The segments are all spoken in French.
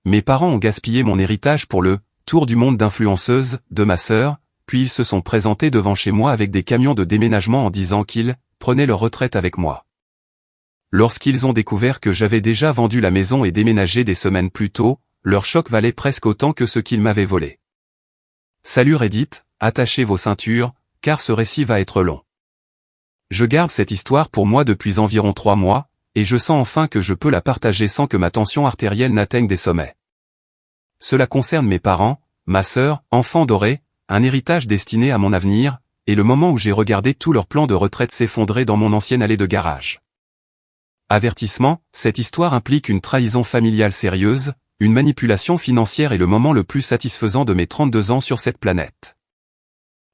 Mes parents ont gaspillé mon héritage pour le tour du monde d'influenceuse de ma sœur, puis ils se sont présentés devant chez moi avec des camions de déménagement en disant qu'ils prenaient leur retraite avec moi. Lorsqu'ils ont découvert que j'avais déjà vendu la maison et déménagé des semaines plus tôt, leur choc valait presque autant que ce qu'ils m'avaient volé. Salut Reddit, attachez vos ceintures, car ce récit va être long. Je garde cette histoire pour moi depuis environ 3 mois, et je sens enfin que je peux la partager sans que ma tension artérielle n'atteigne des sommets. Cela concerne mes parents, ma sœur, enfant doré, un héritage destiné à mon avenir, et le moment où j'ai regardé tout leur plan de retraite s'effondrer dans mon ancienne allée de garage. Avertissement, cette histoire implique une trahison familiale sérieuse, une manipulation financière et le moment le plus satisfaisant de mes 32 ans sur cette planète.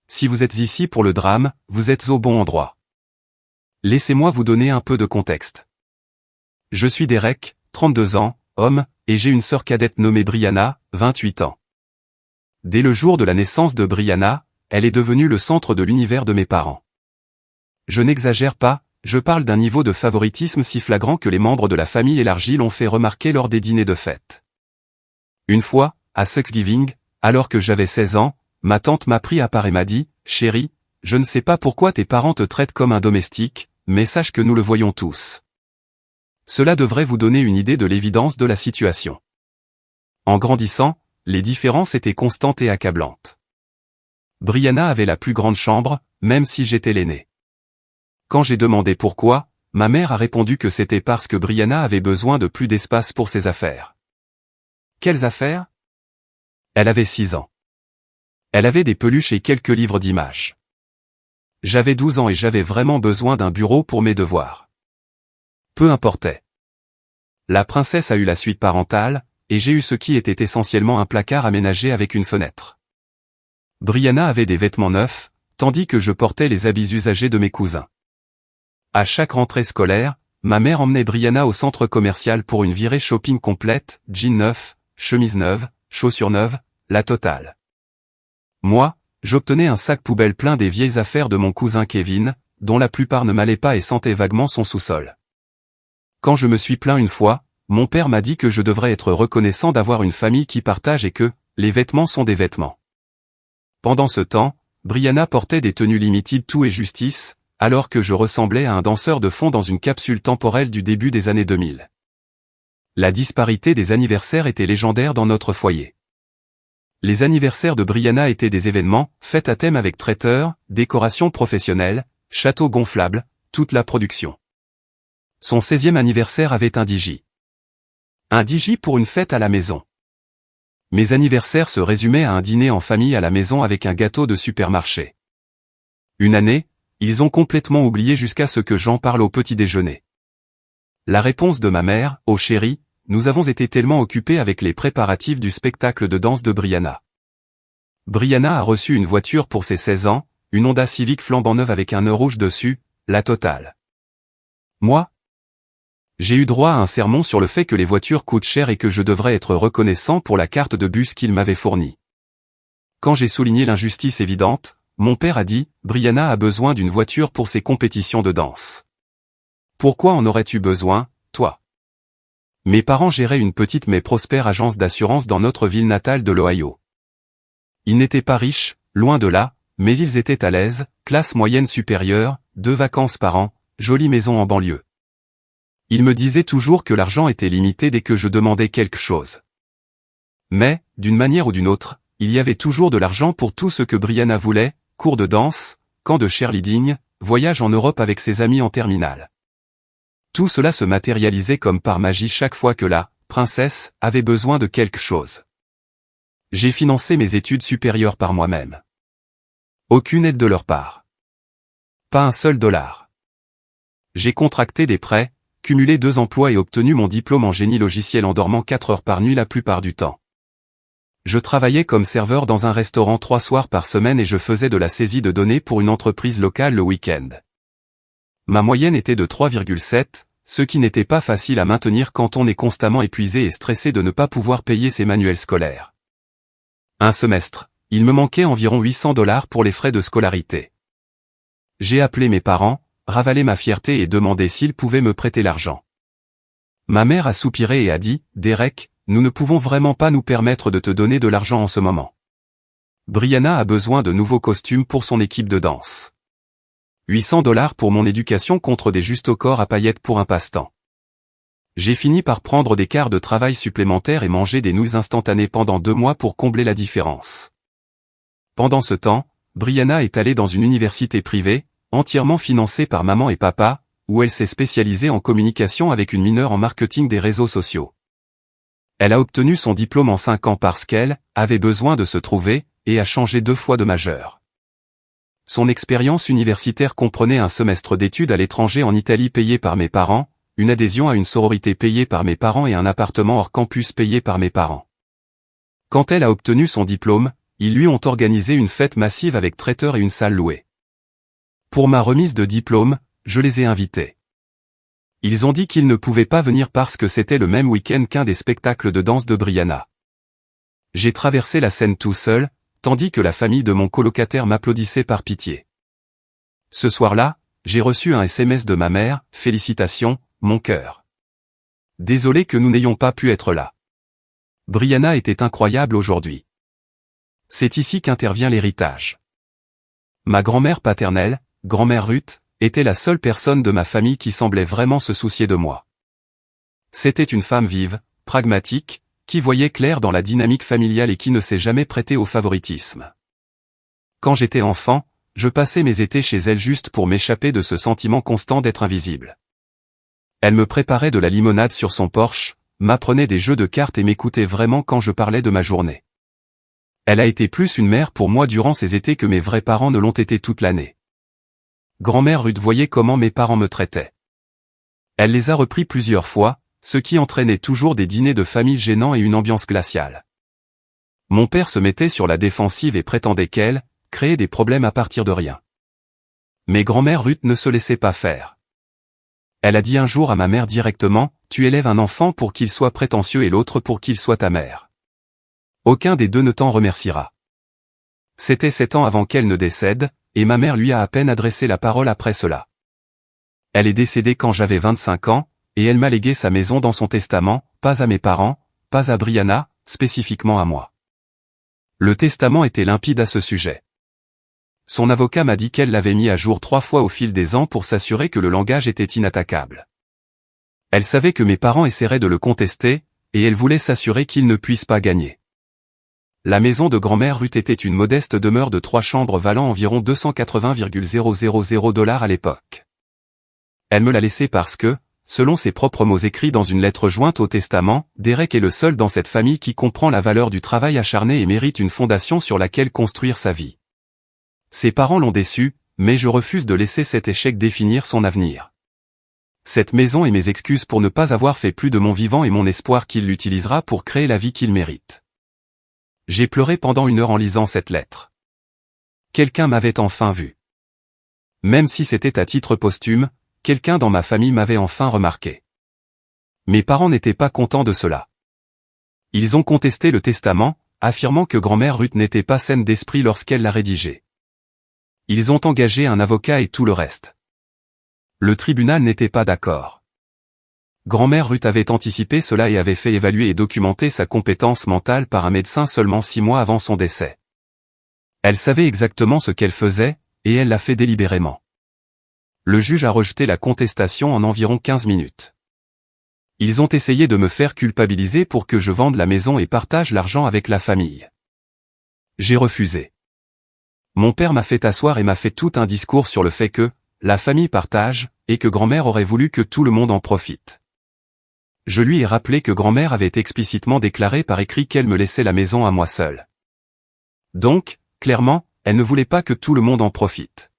Si vous êtes ici pour le drame, vous êtes au bon endroit. Laissez-moi vous donner un peu de contexte. Je suis Derek, 32 ans, homme, et j'ai une sœur cadette nommée Brianna, 28 ans. Dès le jour de la naissance de Brianna, elle est devenue le centre de l'univers de mes parents. Je n'exagère pas, je parle d'un niveau de favoritisme si flagrant que les membres de la famille élargie l'ont fait remarquer lors des dîners de fête. Une fois, à Thanksgiving, alors que j'avais 16 ans, ma tante m'a pris à part et m'a dit « Chérie, je ne sais pas pourquoi tes parents te traitent comme un domestique, mais sache que nous le voyons tous. » Cela devrait vous donner une idée de l'évidence de la situation. En grandissant, les différences étaient constantes et accablantes. Brianna avait la plus grande chambre, même si j'étais l'aîné. Quand j'ai demandé pourquoi, ma mère a répondu que c'était parce que Brianna avait besoin de plus d'espace pour ses affaires. Quelles affaires? Elle avait 6 ans. Elle avait des peluches et quelques livres d'images. J'avais 12 ans et j'avais vraiment besoin d'un bureau pour mes devoirs. Peu importait. La princesse a eu la suite parentale, et j'ai eu ce qui était essentiellement un placard aménagé avec une fenêtre. Brianna avait des vêtements neufs, tandis que je portais les habits usagés de mes cousins. À chaque rentrée scolaire, ma mère emmenait Brianna au centre commercial pour une virée shopping complète, jeans neufs, chemises neuves, chaussures neuves, la totale. Moi, j'obtenais un sac poubelle plein des vieilles affaires de mon cousin Kevin, dont la plupart ne m'allaient pas et sentaient vaguement son sous-sol. Quand je me suis plaint une fois, mon père m'a dit que je devrais être reconnaissant d'avoir une famille qui partage et que les vêtements sont des vêtements. Pendant ce temps, Brianna portait des tenues limited tout et justice, alors que je ressemblais à un danseur de fond dans une capsule temporelle du début des années 2000. La disparité des anniversaires était légendaire dans notre foyer. Les anniversaires de Brianna étaient des événements, fêtes à thème avec traiteur, décoration professionnelle, château gonflable, toute la production. Son 16e anniversaire avait un DJ. Un DJ pour une fête à la maison. Mes anniversaires se résumaient à un dîner en famille à la maison avec un gâteau de supermarché. Une année, ils ont complètement oublié jusqu'à ce que j'en parle au petit déjeuner. La réponse de ma mère, « Oh chérie, nous avons été tellement occupés avec les préparatifs du spectacle de danse de Brianna. » Brianna a reçu une voiture pour ses 16 ans, une Honda Civic flambant neuve avec un nœud rouge dessus, la totale. Moi, j'ai eu droit à un sermon sur le fait que les voitures coûtent cher et que je devrais être reconnaissant pour la carte de bus qu'il m'avait fournie. Quand j'ai souligné l'injustice évidente, mon père a dit « Brianna a besoin d'une voiture pour ses compétitions de danse. Pourquoi en aurais-tu besoin, toi ?» Mes parents géraient une petite mais prospère agence d'assurance dans notre ville natale de l'Ohio. Ils n'étaient pas riches, loin de là, mais ils étaient à l'aise, classe moyenne supérieure, 2 vacances par an, jolie maison en banlieue. Ils me disaient toujours que l'argent était limité dès que je demandais quelque chose. Mais, d'une manière ou d'une autre, il y avait toujours de l'argent pour tout ce que Brianna voulait, cours de danse, camp de cheerleading, voyage en Europe avec ses amis en terminale. Tout cela se matérialisait comme par magie chaque fois que la princesse avait besoin de quelque chose. J'ai financé mes études supérieures par moi-même. Aucune aide de leur part. Pas un seul dollar. J'ai contracté des prêts, cumulé 2 emplois et obtenu mon diplôme en génie logiciel en dormant 4 heures par nuit la plupart du temps. Je travaillais comme serveur dans un restaurant 3 soirs par semaine et je faisais de la saisie de données pour une entreprise locale le week-end. Ma moyenne était de 3,7, ce qui n'était pas facile à maintenir quand on est constamment épuisé et stressé de ne pas pouvoir payer ses manuels scolaires. Un semestre, il me manquait environ 800 $ pour les frais de scolarité. J'ai appelé mes parents, ravalé ma fierté et demandé s'ils pouvaient me prêter l'argent. Ma mère a soupiré et a dit « Derek, nous ne pouvons vraiment pas nous permettre de te donner de l'argent en ce moment. Brianna a besoin de nouveaux costumes pour son équipe de danse. 800 $ pour mon éducation contre des justes au corps à paillettes pour un passe-temps. J'ai fini par prendre des quarts de travail supplémentaires et manger des nouilles instantanées pendant 2 mois pour combler la différence. Pendant ce temps, Brianna est allée dans une université privée, entièrement financée par maman et papa, où elle s'est spécialisée en communication avec une mineure en marketing des réseaux sociaux. Elle a obtenu son diplôme en 5 ans parce qu'elle avait besoin de se trouver, et a changé 2 fois de majeur. Son expérience universitaire comprenait un semestre d'études à l'étranger en Italie payé par mes parents, une adhésion à une sororité payée par mes parents et un appartement hors campus payé par mes parents. Quand elle a obtenu son diplôme, ils lui ont organisé une fête massive avec traiteur et une salle louée. Pour ma remise de diplôme, je les ai invités. Ils ont dit qu'ils ne pouvaient pas venir parce que c'était le même week-end qu'un des spectacles de danse de Brianna. J'ai traversé la scène tout seul, tandis que la famille de mon colocataire m'applaudissait par pitié. Ce soir-là, j'ai reçu un SMS de ma mère, « Félicitations, mon cœur. Désolé que nous n'ayons pas pu être là. Brianna était incroyable aujourd'hui. » C'est ici qu'intervient l'héritage. Ma grand-mère paternelle, grand-mère Ruth, était la seule personne de ma famille qui semblait vraiment se soucier de moi. C'était une femme vive, pragmatique, qui voyait clair dans la dynamique familiale et qui ne s'est jamais prêtée au favoritisme. Quand j'étais enfant, je passais mes étés chez elle juste pour m'échapper de ce sentiment constant d'être invisible. Elle me préparait de la limonade sur son porche, m'apprenait des jeux de cartes et m'écoutait vraiment quand je parlais de ma journée. Elle a été plus une mère pour moi durant ces étés que mes vrais parents ne l'ont été toute l'année. Grand-mère Ruth voyait comment mes parents me traitaient. Elle les a repris plusieurs fois, ce qui entraînait toujours des dîners de famille gênants et une ambiance glaciale. Mon père se mettait sur la défensive et prétendait qu'elle créait des problèmes à partir de rien. Mais grand-mère Ruth ne se laissait pas faire. Elle a dit un jour à ma mère directement, « Tu élèves un enfant pour qu'il soit prétentieux et l'autre pour qu'il soit ta mère. Aucun des deux ne t'en remerciera. » C'était 7 ans avant qu'elle ne décède, et ma mère lui a à peine adressé la parole après cela. Elle est décédée quand j'avais 25 ans, et elle m'a légué sa maison dans son testament, pas à mes parents, pas à Brianna, spécifiquement à moi. Le testament était limpide à ce sujet. Son avocat m'a dit qu'elle l'avait mis à jour 3 fois au fil des ans pour s'assurer que le langage était inattaquable. Elle savait que mes parents essaieraient de le contester, et elle voulait s'assurer qu'ils ne puissent pas gagner. La maison de grand-mère Ruth était une modeste demeure de 3 chambres valant environ 280,000 $ à l'époque. Elle me l'a laissée parce que, selon ses propres mots écrits dans une lettre jointe au testament, Derek est le seul dans cette famille qui comprend la valeur du travail acharné et mérite une fondation sur laquelle construire sa vie. Ses parents l'ont déçu, mais je refuse de laisser cet échec définir son avenir. Cette maison est mes excuses pour ne pas avoir fait plus de mon vivant et mon espoir qu'il l'utilisera pour créer la vie qu'il mérite. J'ai pleuré pendant 1 heure en lisant cette lettre. Quelqu'un m'avait enfin vu. Même si c'était à titre posthume, quelqu'un dans ma famille m'avait enfin remarqué. Mes parents n'étaient pas contents de cela. Ils ont contesté le testament, affirmant que grand-mère Ruth n'était pas saine d'esprit lorsqu'elle l'a rédigé. Ils ont engagé un avocat et tout le reste. Le tribunal n'était pas d'accord. Grand-mère Ruth avait anticipé cela et avait fait évaluer et documenter sa compétence mentale par un médecin seulement 6 mois avant son décès. Elle savait exactement ce qu'elle faisait, et elle l'a fait délibérément. Le juge a rejeté la contestation en environ 15 minutes. Ils ont essayé de me faire culpabiliser pour que je vende la maison et partage l'argent avec la famille. J'ai refusé. Mon père m'a fait asseoir et m'a fait tout un discours sur le fait que la famille partage, et que grand-mère aurait voulu que tout le monde en profite. Je lui ai rappelé que grand-mère avait explicitement déclaré par écrit qu'elle me laissait la maison à moi seule. Donc, clairement, elle ne voulait pas que tout le monde en profite.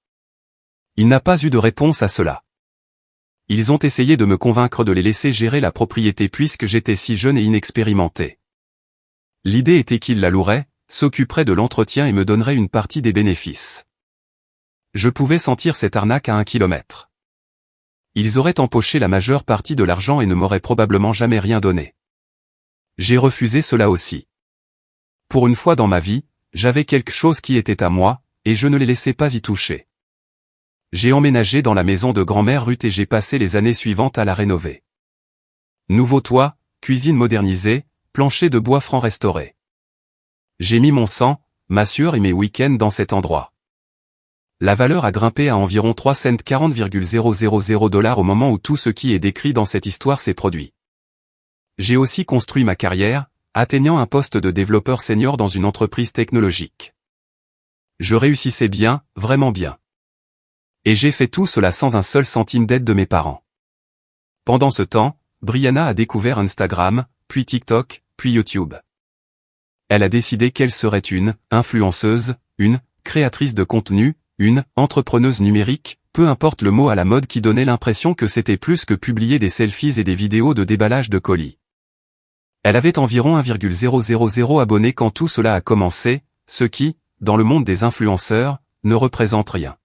Il n'a pas eu de réponse à cela. Ils ont essayé de me convaincre de les laisser gérer la propriété puisque j'étais si jeune et inexpérimenté. L'idée était qu'ils la loueraient, s'occuperaient de l'entretien et me donneraient une partie des bénéfices. Je pouvais sentir cette arnaque à 1 kilomètre. Ils auraient empoché la majeure partie de l'argent et ne m'auraient probablement jamais rien donné. J'ai refusé cela aussi. Pour une fois dans ma vie, j'avais quelque chose qui était à moi, et je ne les laissais pas y toucher. J'ai emménagé dans la maison de grand-mère Ruth et j'ai passé les années suivantes à la rénover. Nouveau toit, cuisine modernisée, plancher de bois franc restauré. J'ai mis mon sang, ma sueur et mes week-ends dans cet endroit. La valeur a grimpé à environ 3 cents 40,000 $ au moment où tout ce qui est décrit dans cette histoire s'est produit. J'ai aussi construit ma carrière, atteignant un poste de développeur senior dans une entreprise technologique. Je réussissais bien, vraiment bien. Et j'ai fait tout cela sans un seul centime d'aide de mes parents. Pendant ce temps, Brianna a découvert Instagram, puis TikTok, puis YouTube. Elle a décidé qu'elle serait une influenceuse, une créatrice de contenu, une entrepreneuse numérique, peu importe le mot à la mode qui donnait l'impression que c'était plus que publier des selfies et des vidéos de déballage de colis. Elle avait environ 1,000 abonnés quand tout cela a commencé, ce qui, dans le monde des influenceurs, ne représente rien.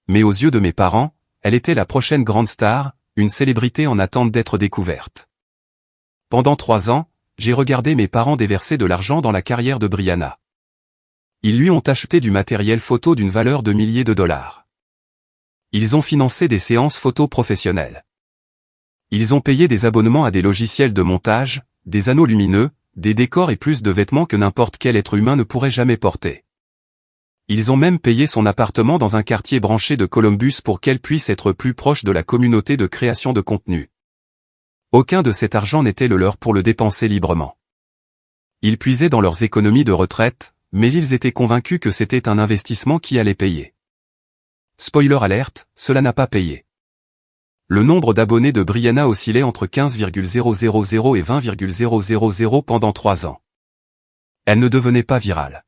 Mais aux yeux de mes parents, elle était la prochaine grande star, une célébrité en attente d'être découverte. Pendant 3 ans, j'ai regardé mes parents déverser de l'argent dans la carrière de Brianna. Ils lui ont acheté du matériel photo d'une valeur de milliers de dollars. Ils ont financé des séances photo professionnelles. Ils ont payé des abonnements à des logiciels de montage, des anneaux lumineux, des décors et plus de vêtements que n'importe quel être humain ne pourrait jamais porter. Ils ont même payé son appartement dans un quartier branché de Columbus pour qu'elle puisse être plus proche de la communauté de création de contenu. Aucun de cet argent n'était le leur pour le dépenser librement. Ils puisaient dans leurs économies de retraite, mais ils étaient convaincus que c'était un investissement qui allait payer. Spoiler alerte, cela n'a pas payé. Le nombre d'abonnés de Brianna oscillait entre 15,000 et 20,000 pendant 3 ans. Elle ne devenait pas virale.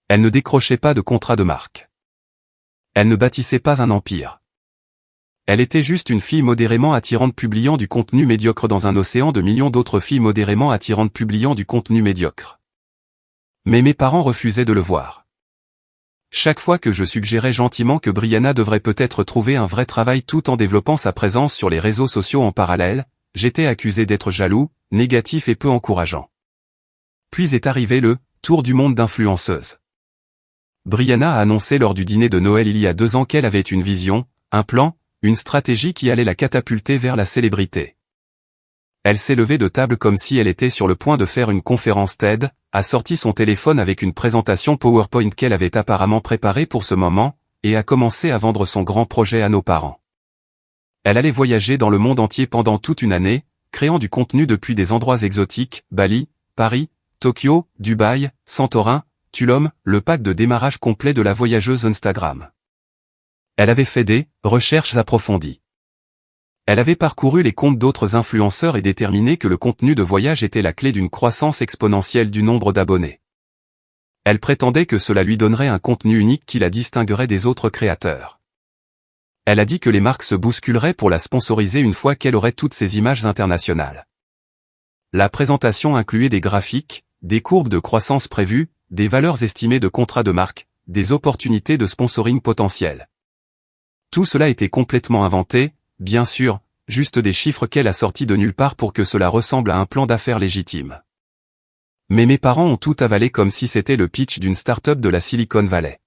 Elle ne décrochait pas de contrat de marque. Elle ne bâtissait pas un empire. Elle était juste une fille modérément attirante publiant du contenu médiocre dans un océan de millions d'autres filles modérément attirantes publiant du contenu médiocre. Mais mes parents refusaient de le voir. Chaque fois que je suggérais gentiment que Brianna devrait peut-être trouver un vrai travail tout en développant sa présence sur les réseaux sociaux en parallèle, j'étais accusé d'être jaloux, négatif et peu encourageant. Puis est arrivé le tour du monde d'influenceuse. Brianna a annoncé lors du dîner de Noël il y a 2 ans qu'elle avait une vision, un plan, une stratégie qui allait la catapulter vers la célébrité. Elle s'est levée de table comme si elle était sur le point de faire une conférence TED, a sorti son téléphone avec une présentation PowerPoint qu'elle avait apparemment préparée pour ce moment, et a commencé à vendre son grand projet à nos parents. Elle allait voyager dans le monde entier pendant toute une année, créant du contenu depuis des endroits exotiques, Bali, Paris, Tokyo, Dubaï, Santorin, Tulum, le pack de démarrage complet de la voyageuse Instagram. Elle avait fait des recherches approfondies. Elle avait parcouru les comptes d'autres influenceurs et déterminé que le contenu de voyage était la clé d'une croissance exponentielle du nombre d'abonnés. Elle prétendait que cela lui donnerait un contenu unique qui la distinguerait des autres créateurs. Elle a dit que les marques se bousculeraient pour la sponsoriser une fois qu'elle aurait toutes ses images internationales. La présentation incluait des graphiques, des courbes de croissance prévues, des valeurs estimées de contrats de marque, des opportunités de sponsoring potentielles. Tout cela était complètement inventé, bien sûr, juste des chiffres qu'elle a sortis de nulle part pour que cela ressemble à un plan d'affaires légitime. Mais mes parents ont tout avalé comme si c'était le pitch d'une start-up de la Silicon Valley.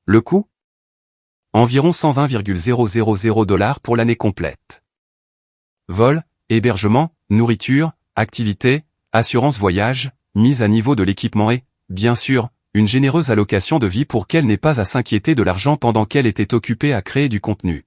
Le coût ? Environ 120,000 $ pour l'année complète. Vol, hébergement, nourriture, activités, assurance voyage, mise à niveau de l'équipement et, bien sûr, une généreuse allocation de vie pour qu'elle n'ait pas à s'inquiéter de l'argent pendant qu'elle était occupée à créer du contenu.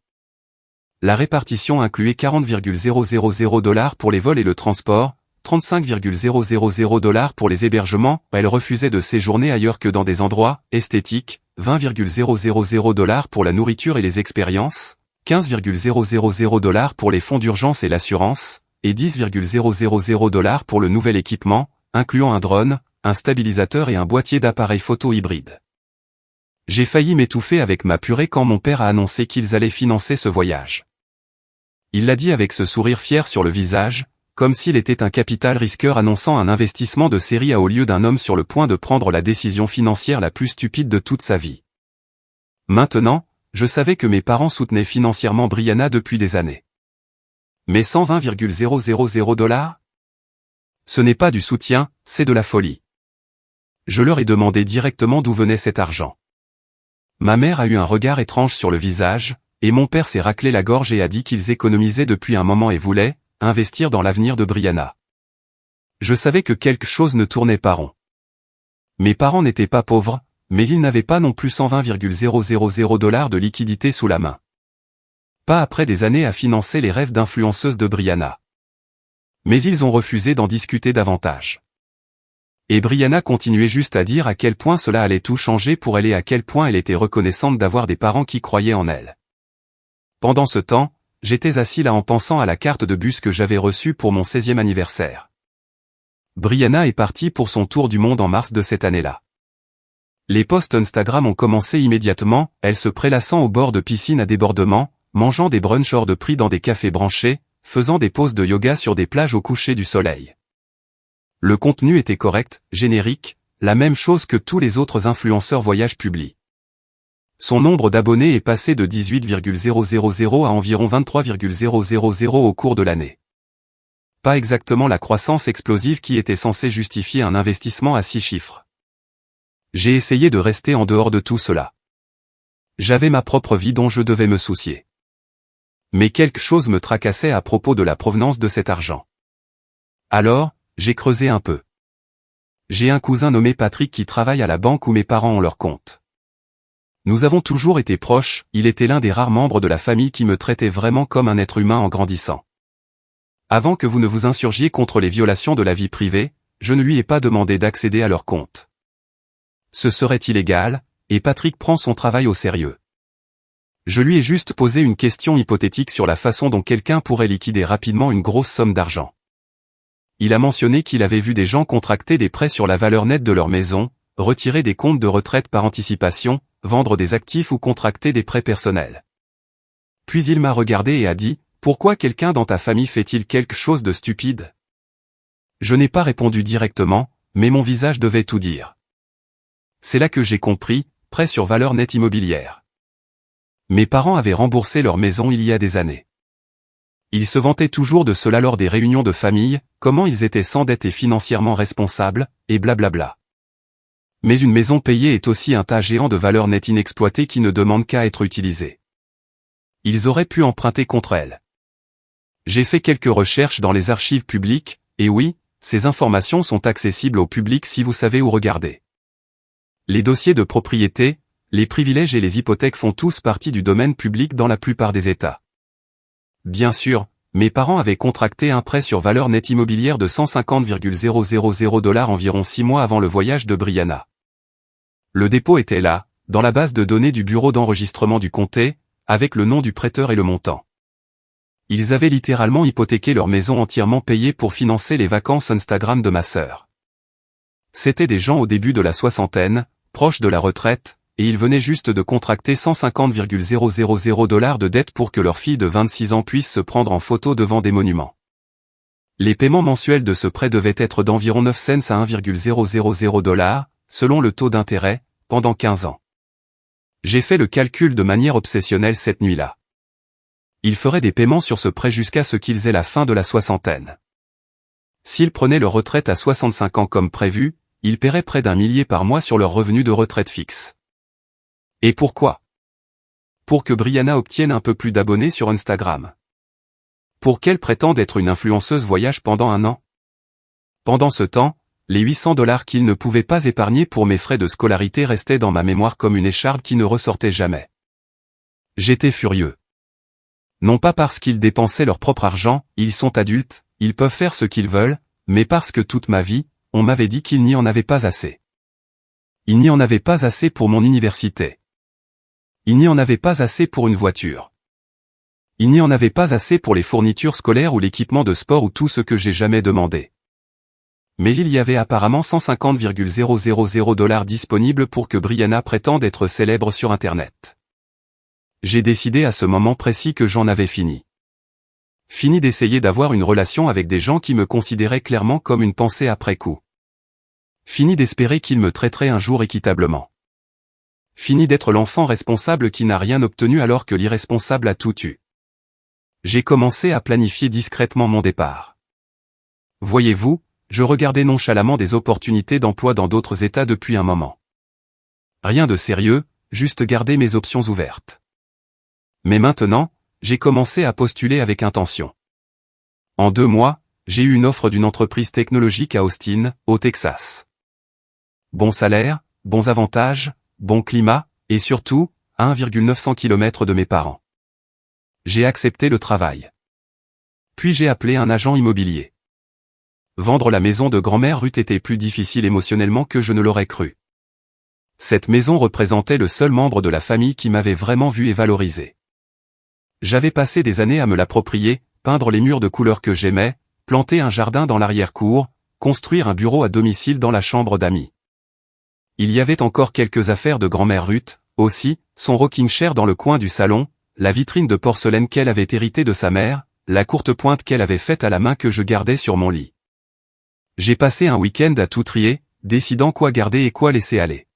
La répartition incluait 40,000 $ pour les vols et le transport, 35,000 $ pour les hébergements, elle refusait de séjourner ailleurs que dans des endroits esthétiques, 20,000 $ pour la nourriture et les expériences, 15,000 $ pour les fonds d'urgence et l'assurance, et 10,000 $ pour le nouvel équipement, incluant un drone, un stabilisateur et un boîtier d'appareil photo hybride. J'ai failli m'étouffer avec ma purée quand mon père a annoncé qu'ils allaient financer ce voyage. Il l'a dit avec ce sourire fier sur le visage, comme s'il était un capital risqueur annonçant un investissement de série A au lieu d'un homme sur le point de prendre la décision financière la plus stupide de toute sa vie. Maintenant, je savais que mes parents soutenaient financièrement Brianna depuis des années. Mais 120,000 $? Ce n'est pas du soutien, c'est de la folie. Je leur ai demandé directement d'où venait cet argent. Ma mère a eu un regard étrange sur le visage, et mon père s'est raclé la gorge et a dit qu'ils économisaient depuis un moment et voulaient investir dans l'avenir de Brianna. Je savais que quelque chose ne tournait pas rond. Mes parents n'étaient pas pauvres, mais ils n'avaient pas non plus 120,000 $ de liquidité sous la main. Pas après des années à financer les rêves d'influenceuse de Brianna. Mais ils ont refusé d'en discuter davantage. Et Brianna continuait juste à dire à quel point cela allait tout changer pour elle et à quel point elle était reconnaissante d'avoir des parents qui croyaient en elle. Pendant ce temps, j'étais assis là en pensant à la carte de bus que j'avais reçue pour mon 16e anniversaire. Brianna est partie pour son tour du monde en mars de cette année-là. Les posts Instagram ont commencé immédiatement, elle se prélassant au bord de piscine à débordement, mangeant des brunchs hors de prix dans des cafés branchés, faisant des pauses de yoga sur des plages au coucher du soleil. Le contenu était correct, générique, la même chose que tous les autres influenceurs voyage publient. Son nombre d'abonnés est passé de 18,000 à environ 23,000 au cours de l'année. Pas exactement la croissance explosive qui était censée justifier un investissement à 6 chiffres. J'ai essayé de rester en dehors de tout cela. J'avais ma propre vie dont je devais me soucier. Mais quelque chose me tracassait à propos de la provenance de cet argent. Alors, j'ai creusé un peu. J'ai un cousin nommé Patrick qui travaille à la banque où mes parents ont leur compte. Nous avons toujours été proches, il était l'un des rares membres de la famille qui me traitait vraiment comme un être humain en grandissant. Avant que vous ne vous insurgiez contre les violations de la vie privée, je ne lui ai pas demandé d'accéder à leur compte. Ce serait illégal, et Patrick prend son travail au sérieux. Je lui ai juste posé une question hypothétique sur la façon dont quelqu'un pourrait liquider rapidement une grosse somme d'argent. Il a mentionné qu'il avait vu des gens contracter des prêts sur la valeur nette de leur maison, retirer des comptes de retraite par anticipation, vendre des actifs ou contracter des prêts personnels. Puis il m'a regardé et a dit, « Pourquoi quelqu'un dans ta famille fait-il quelque chose de stupide ?» Je n'ai pas répondu directement, mais mon visage devait tout dire. C'est là que j'ai compris, prêt sur valeur nette immobilière. Mes parents avaient remboursé leur maison il y a des années. Ils se vantaient toujours de cela lors des réunions de famille, comment ils étaient sans dette et financièrement responsables, et blablabla. Mais une maison payée est aussi un tas géant de valeur nette inexploitée qui ne demande qu'à être utilisée. Ils auraient pu emprunter contre elle. J'ai fait quelques recherches dans les archives publiques, et oui, ces informations sont accessibles au public si vous savez où regarder. Les dossiers de propriété, les privilèges et les hypothèques font tous partie du domaine public dans la plupart des États. Bien sûr, mes parents avaient contracté un prêt sur valeur nette immobilière de 150,000 $ environ 6 mois avant le voyage de Brianna. Le dépôt était là, dans la base de données du bureau d'enregistrement du comté, avec le nom du prêteur et le montant. Ils avaient littéralement hypothéqué leur maison entièrement payée pour financer les vacances Instagram de ma sœur. C'étaient des gens au début de la soixantaine, proches de la retraite, et ils venaient juste de contracter 150,000 $ de dette pour que leur fille de 26 ans puisse se prendre en photo devant des monuments. Les paiements mensuels de ce prêt devaient être d'environ 9 cents à 1,000 $, selon le taux d'intérêt, pendant 15 ans. J'ai fait le calcul de manière obsessionnelle cette nuit-là. Ils feraient des paiements sur ce prêt jusqu'à ce qu'ils aient la fin de la soixantaine. S'ils prenaient leur retraite à 65 ans comme prévu, ils paieraient près d'1 millier par mois sur leur revenu de retraite fixe. Et pourquoi? Pour que Brianna obtienne un peu plus d'abonnés sur Instagram. Pour qu'elle prétende être une influenceuse voyage pendant 1 an. Pendant ce temps, les 800 $ qu'ils ne pouvaient pas épargner pour mes frais de scolarité restaient dans ma mémoire comme une écharpe qui ne ressortait jamais. J'étais furieux. Non pas parce qu'ils dépensaient leur propre argent, ils sont adultes, ils peuvent faire ce qu'ils veulent, mais parce que toute ma vie, on m'avait dit qu'il n'y en avait pas assez. Il n'y en avait pas assez pour mon université. Il n'y en avait pas assez pour une voiture. Il n'y en avait pas assez pour les fournitures scolaires ou l'équipement de sport ou tout ce que j'ai jamais demandé. Mais il y avait apparemment 150,000 $ disponibles pour que Brianna prétende être célèbre sur Internet. J'ai décidé à ce moment précis que j'en avais fini. Fini d'essayer d'avoir une relation avec des gens qui me considéraient clairement comme une pensée après coup. Fini d'espérer qu'ils me traiteraient un jour équitablement. Fini d'être l'enfant responsable qui n'a rien obtenu alors que l'irresponsable a tout eu. J'ai commencé à planifier discrètement mon départ. Voyez-vous, je regardais nonchalamment des opportunités d'emploi dans d'autres États depuis un moment. Rien de sérieux, juste garder mes options ouvertes. Mais maintenant, j'ai commencé à postuler avec intention. En 2 mois, J'ai eu une offre d'une entreprise technologique à Austin, au Texas. Bon salaire, bons avantages, bon climat, et surtout, à 1,900 km de mes parents. J'ai accepté le travail. Puis j'ai appelé un agent immobilier. Vendre la maison de grand-mère eût été plus difficile émotionnellement que je ne l'aurais cru. Cette maison représentait le seul membre de la famille qui m'avait vraiment vu et valorisé. J'avais passé des années à me l'approprier, peindre les murs de couleurs que j'aimais, planter un jardin dans l'arrière-cour, construire un bureau à domicile dans la chambre d'amis. Il y avait encore quelques affaires de grand-mère Ruth, aussi, son rocking chair dans le coin du salon, la vitrine de porcelaine qu'elle avait héritée de sa mère, la courte pointe qu'elle avait faite à la main que je gardais sur mon lit. J'ai passé un week-end à tout trier, décidant quoi garder et quoi laisser aller.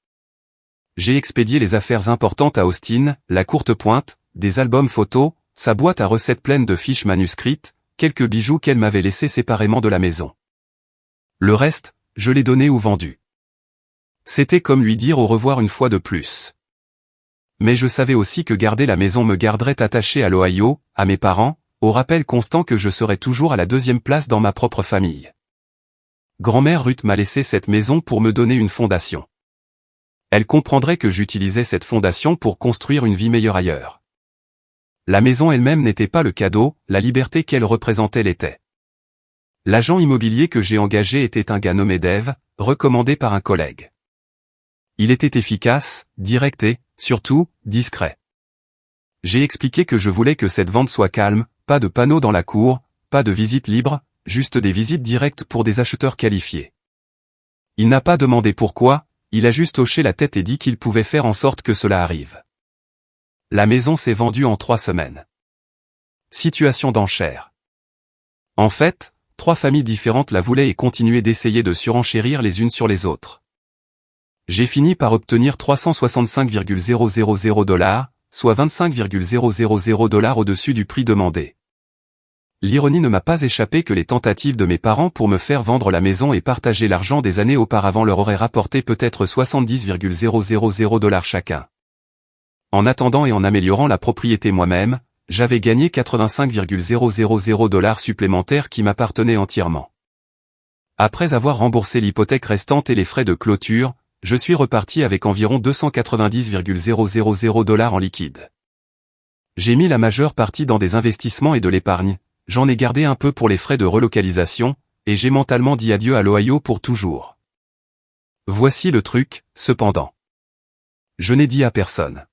J'ai expédié les affaires importantes à Austin, la courte pointe, des albums photos, sa boîte à recettes pleine de fiches manuscrites, quelques bijoux qu'elle m'avait laissés séparément de la maison. Le reste, je l'ai donné ou vendu. C'était comme lui dire au revoir une fois de plus. Mais je savais aussi que garder la maison me garderait attaché à l'Ohio, à mes parents, au rappel constant que je serais toujours à la deuxième place dans ma propre famille. Grand-mère Ruth m'a laissé cette maison pour me donner une fondation. Elle comprendrait que j'utilisais cette fondation pour construire une vie meilleure ailleurs. La maison elle-même n'était pas le cadeau, la liberté qu'elle représentait l'était. L'agent immobilier que j'ai engagé était un gars nommé Dave, recommandé par un collègue. Il était efficace, direct et, surtout, discret. J'ai expliqué que je voulais que cette vente soit calme, pas de panneaux dans la cour, pas de visites libres, juste des visites directes pour des acheteurs qualifiés. Il n'a pas demandé pourquoi, il a juste hoché la tête et dit qu'il pouvait faire en sorte que cela arrive. La maison s'est vendue en 3 semaines. Situation d'enchère. En fait, 3 familles différentes la voulaient et continuaient d'essayer de surenchérir les unes sur les autres. J'ai fini par obtenir 365,000 $, soit 25,000 $ au-dessus du prix demandé. L'ironie ne m'a pas échappé que les tentatives de mes parents pour me faire vendre la maison et partager l'argent des années auparavant leur auraient rapporté peut-être 70,000 $ chacun. En attendant et en améliorant la propriété moi-même, j'avais gagné 85,000 $ supplémentaires qui m'appartenaient entièrement. Après avoir remboursé l'hypothèque restante et les frais de clôture, je suis reparti avec environ 290,000 $ en liquide. J'ai mis la majeure partie dans des investissements et de l'épargne. J'en ai gardé un peu pour les frais de relocalisation, et j'ai mentalement dit adieu à l'Ohio pour toujours. Voici le truc, cependant. Je n'ai dit à personne.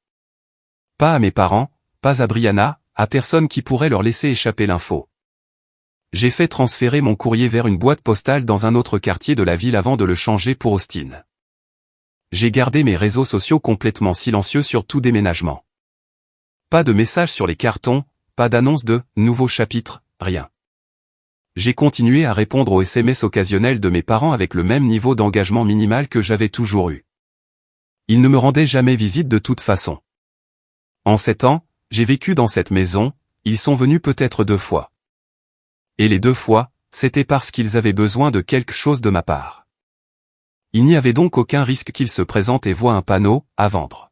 Pas à mes parents, pas à Brianna, à personne qui pourrait leur laisser échapper l'info. J'ai fait transférer mon courrier vers une boîte postale dans un autre quartier de la ville avant de le changer pour Austin. J'ai gardé mes réseaux sociaux complètement silencieux sur tout déménagement. Pas de messages sur les cartons, pas d'annonce de « nouveau chapitre », rien. J'ai continué à répondre aux SMS occasionnels de mes parents avec le même niveau d'engagement minimal que j'avais toujours eu. Ils ne me rendaient jamais visite de toute façon. En 7 ans, j'ai vécu dans cette maison, ils sont venus peut-être 2 fois. Et les 2 fois, c'était parce qu'ils avaient besoin de quelque chose de ma part. Il n'y avait donc aucun risque qu'ils se présentent et voient un panneau « à vendre ».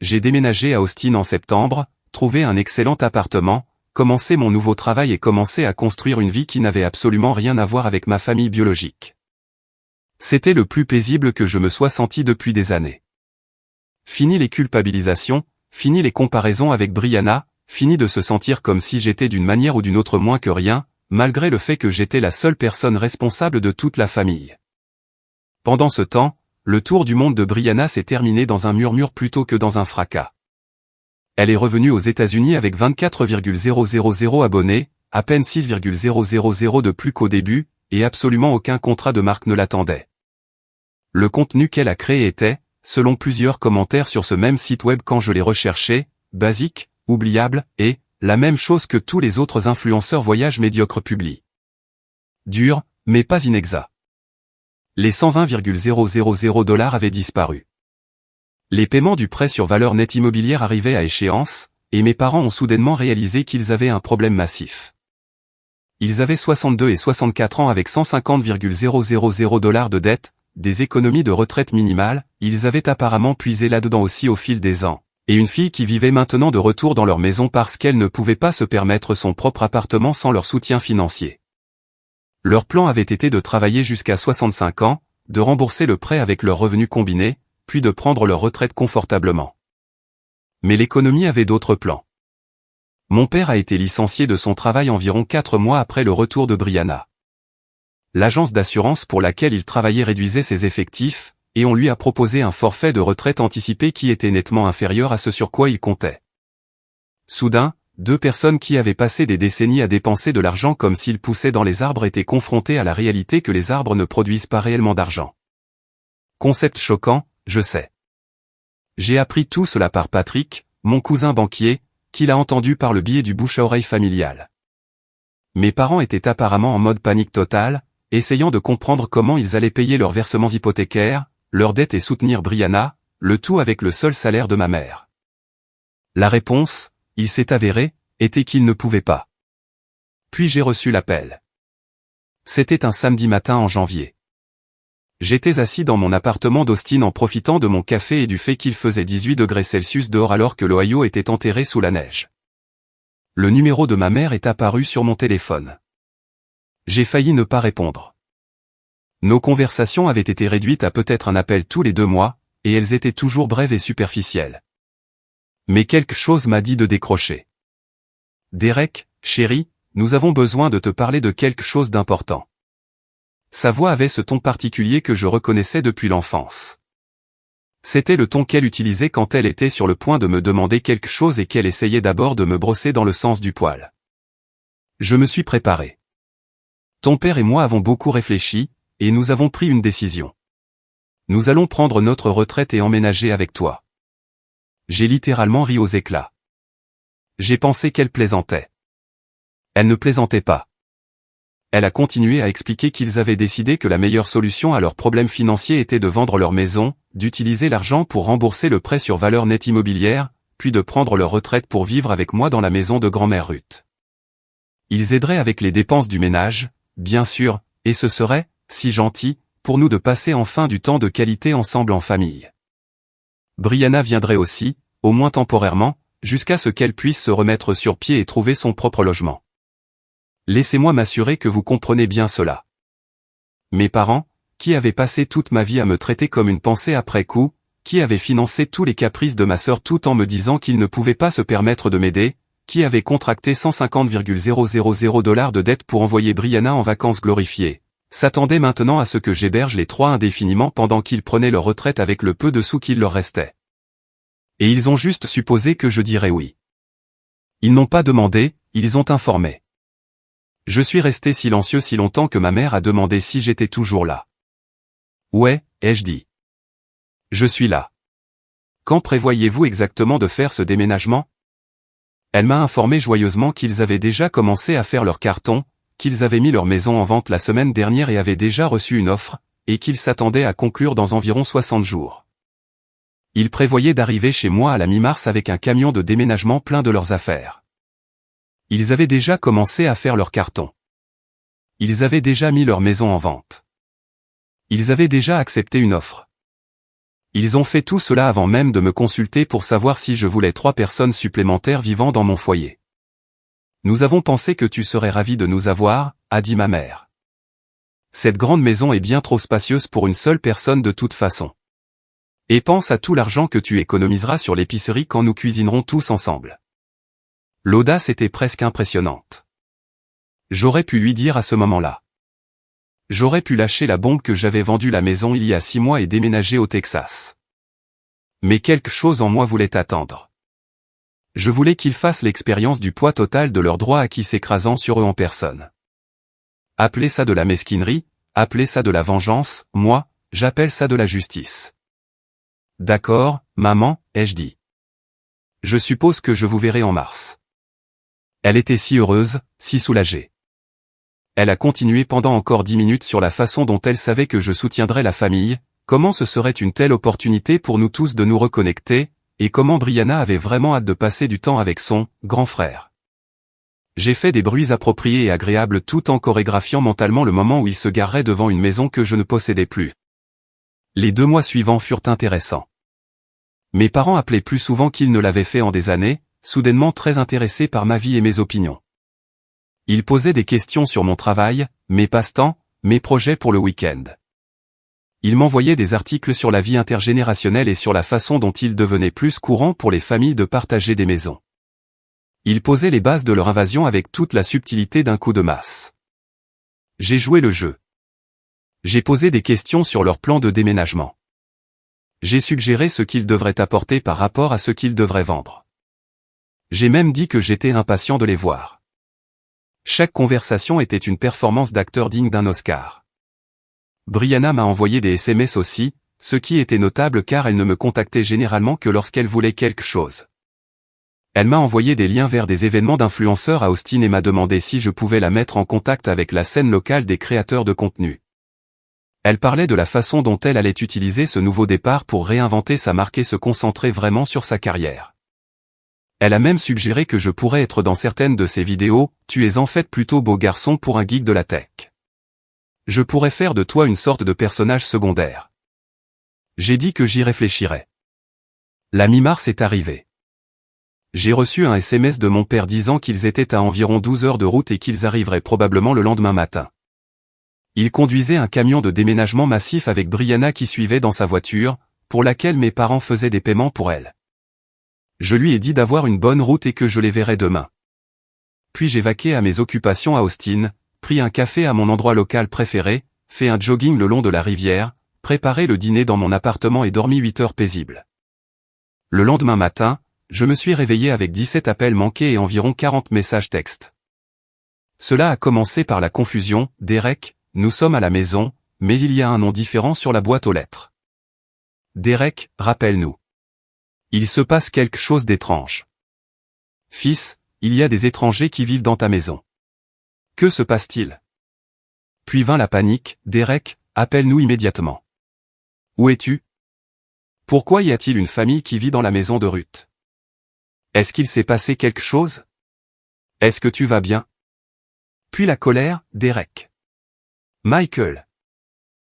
J'ai déménagé à Austin en septembre, trouvé un excellent appartement, commencé mon nouveau travail et commencé à construire une vie qui n'avait absolument rien à voir avec ma famille biologique. C'était le plus paisible que je me sois senti depuis des années. Fini les culpabilisations, fini les comparaisons avec Brianna, fini de se sentir comme si j'étais d'une manière ou d'une autre moins que rien, malgré le fait que j'étais la seule personne responsable de toute la famille. Pendant ce temps, le tour du monde de Brianna s'est terminé dans un murmure plutôt que dans un fracas. Elle est revenue aux États-Unis avec 24,000 abonnés, à peine 6,000 de plus qu'au début, et absolument aucun contrat de marque ne l'attendait. Le contenu qu'elle a créé était, selon plusieurs commentaires sur ce même site web quand je l'ai recherché, basique, oubliable, et la même chose que tous les autres influenceurs voyage médiocres publient. Dur, mais pas inexact. Les 120,000 $ avaient disparu. Les paiements du prêt sur valeur nette immobilière arrivaient à échéance, et mes parents ont soudainement réalisé qu'ils avaient un problème massif. Ils avaient 62 et 64 ans avec 150,000 $ de dettes, des économies de retraite minimales, ils avaient apparemment puisé là-dedans aussi au fil des ans, et une fille qui vivait maintenant de retour dans leur maison parce qu'elle ne pouvait pas se permettre son propre appartement sans leur soutien financier. Leur plan avait été de travailler jusqu'à 65 ans, de rembourser le prêt avec leurs revenus combinés, puis de prendre leur retraite confortablement. Mais l'économie avait d'autres plans. Mon père a été licencié de son travail environ 4 mois après le retour de Brianna. L'agence d'assurance pour laquelle il travaillait réduisait ses effectifs, et on lui a proposé un forfait de retraite anticipé qui était nettement inférieur à ce sur quoi il comptait. Soudain, 2 personnes qui avaient passé des décennies à dépenser de l'argent comme s'ils poussaient dans les arbres étaient confrontées à la réalité que les arbres ne produisent pas réellement d'argent. Concept choquant, je sais. J'ai appris tout cela par Patrick, mon cousin banquier, qui l'a entendu par le biais du bouche à oreille familial. Mes parents étaient apparemment en mode panique totale, essayant de comprendre comment ils allaient payer leurs versements hypothécaires, leurs dettes et soutenir Brianna, le tout avec le seul salaire de ma mère. La réponse, il s'est avéré, était qu'ils ne pouvaient pas. Puis j'ai reçu l'appel. C'était un samedi matin en janvier. J'étais assis dans mon appartement d'Austin en profitant de mon café et du fait qu'il faisait 18 degrés Celsius dehors alors que l'Ohio était enterré sous la neige. Le numéro de ma mère est apparu sur mon téléphone. J'ai failli ne pas répondre. Nos conversations avaient été réduites à peut-être un appel tous les 2 mois, et elles étaient toujours brèves et superficielles. Mais quelque chose m'a dit de décrocher. Derek, chéri, nous avons besoin de te parler de quelque chose d'important. Sa voix avait ce ton particulier que je reconnaissais depuis l'enfance. C'était le ton qu'elle utilisait quand elle était sur le point de me demander quelque chose et qu'elle essayait d'abord de me brosser dans le sens du poil. Je me suis préparé. Ton père et moi avons beaucoup réfléchi, et nous avons pris une décision. Nous allons prendre notre retraite et emménager avec toi. J'ai littéralement ri aux éclats. J'ai pensé qu'elle plaisantait. Elle ne plaisantait pas. Elle a continué à expliquer qu'ils avaient décidé que la meilleure solution à leurs problèmes financiers était de vendre leur maison, d'utiliser l'argent pour rembourser le prêt sur valeur nette immobilière, puis de prendre leur retraite pour vivre avec moi dans la maison de grand-mère Ruth. Ils aideraient avec les dépenses du ménage, bien sûr, et ce serait, si gentil, pour nous de passer enfin du temps de qualité ensemble en famille. Brianna viendrait aussi, au moins temporairement, jusqu'à ce qu'elle puisse se remettre sur pied et trouver son propre logement. Laissez-moi m'assurer que vous comprenez bien cela. Mes parents, qui avaient passé toute ma vie à me traiter comme une pensée après coup, qui avaient financé tous les caprices de ma sœur tout en me disant qu'ils ne pouvaient pas se permettre de m'aider, qui avaient contracté 150,000 $ de dette pour envoyer Brianna en vacances glorifiées, s'attendaient maintenant à ce que j'héberge les 3 indéfiniment pendant qu'ils prenaient leur retraite avec le peu de sous qu'il leur restait. Et ils ont juste supposé que je dirais oui. Ils n'ont pas demandé, ils ont informé. Je suis resté silencieux si longtemps que ma mère a demandé si j'étais toujours là. Ouais, ai-je dit. Je suis là. Quand prévoyez-vous exactement de faire ce déménagement? Elle m'a informé joyeusement qu'ils avaient déjà commencé à faire leur carton, qu'ils avaient mis leur maison en vente la semaine dernière et avaient déjà reçu une offre, et qu'ils s'attendaient à conclure dans environ 60 jours. Ils prévoyaient d'arriver chez moi à la mi-mars avec un camion de déménagement plein de leurs affaires. Ils avaient déjà commencé à faire leur carton. Ils avaient déjà mis leur maison en vente. Ils avaient déjà accepté une offre. Ils ont fait tout cela avant même de me consulter pour savoir si je voulais 3 personnes supplémentaires vivant dans mon foyer. Nous avons pensé que tu serais ravi de nous avoir, a dit ma mère. Cette grande maison est bien trop spacieuse pour une seule personne de toute façon. Et pense à tout l'argent que tu économiseras sur l'épicerie quand nous cuisinerons tous ensemble. L'audace était presque impressionnante. J'aurais pu lui dire à ce moment-là. J'aurais pu lâcher la bombe que j'avais vendu la maison il y a 6 mois et déménager au Texas. Mais quelque chose en moi voulait attendre. Je voulais qu'ils fassent l'expérience du poids total de leurs droits acquis s'écrasant sur eux en personne. Appelez ça de la mesquinerie, appelez ça de la vengeance, moi, j'appelle ça de la justice. D'accord, maman, ai-je dit. Je suppose que je vous verrai en mars. Elle était si heureuse, si soulagée. Elle a continué pendant encore 10 minutes sur la façon dont elle savait que je soutiendrais la famille, comment ce serait une telle opportunité pour nous tous de nous reconnecter, et comment Brianna avait vraiment hâte de passer du temps avec son grand frère. J'ai fait des bruits appropriés et agréables tout en chorégraphiant mentalement le moment où il se garerait devant une maison que je ne possédais plus. Les 2 mois suivants furent intéressants. Mes parents appelaient plus souvent qu'ils ne l'avaient fait en des années, soudainement très intéressés par ma vie et mes opinions. Il posait des questions sur mon travail, mes passe-temps, mes projets pour le week-end. Il m'envoyait des articles sur la vie intergénérationnelle et sur la façon dont il devenait plus courant pour les familles de partager des maisons. Il posait les bases de leur invasion avec toute la subtilité d'un coup de masse. J'ai joué le jeu. J'ai posé des questions sur leur plan de déménagement. J'ai suggéré ce qu'ils devraient apporter par rapport à ce qu'ils devraient vendre. J'ai même dit que j'étais impatient de les voir. Chaque conversation était une performance d'acteur digne d'un Oscar. Brianna m'a envoyé des SMS aussi, ce qui était notable car elle ne me contactait généralement que lorsqu'elle voulait quelque chose. Elle m'a envoyé des liens vers des événements d'influenceurs à Austin et m'a demandé si je pouvais la mettre en contact avec la scène locale des créateurs de contenu. Elle parlait de la façon dont elle allait utiliser ce nouveau départ pour réinventer sa marque et se concentrer vraiment sur sa carrière. Elle a même suggéré que je pourrais être dans certaines de ses vidéos, tu es en fait plutôt beau garçon pour un geek de la tech. Je pourrais faire de toi une sorte de personnage secondaire. J'ai dit que j'y réfléchirais. La mi-mars est arrivée. J'ai reçu un SMS de mon père disant qu'ils étaient à environ 12 heures de route et qu'ils arriveraient probablement le lendemain matin. Il conduisait un camion de déménagement massif avec Brianna qui suivait dans sa voiture, pour laquelle mes parents faisaient des paiements pour elle. Je lui ai dit d'avoir une bonne route et que je les verrais demain. Puis j'ai vaqué à mes occupations à Austin, pris un café à mon endroit local préféré, fait un jogging le long de la rivière, préparé le dîner dans mon appartement et dormi 8 heures paisibles. Le lendemain matin, je me suis réveillé avec 17 appels manqués et environ 40 messages textes. Cela a commencé par la confusion, Derek, nous sommes à la maison, mais il y a un nom différent sur la boîte aux lettres. Derek, rappelle-nous. Il se passe quelque chose d'étrange. Fils, il y a des étrangers qui vivent dans ta maison. Que se passe-t-il? Puis vint la panique, Derek, appelle-nous immédiatement. Où es-tu? Pourquoi y a-t-il une famille qui vit dans la maison de Ruth? Est-ce qu'il s'est passé quelque chose? Est-ce que tu vas bien? Puis la colère, Derek. Michael.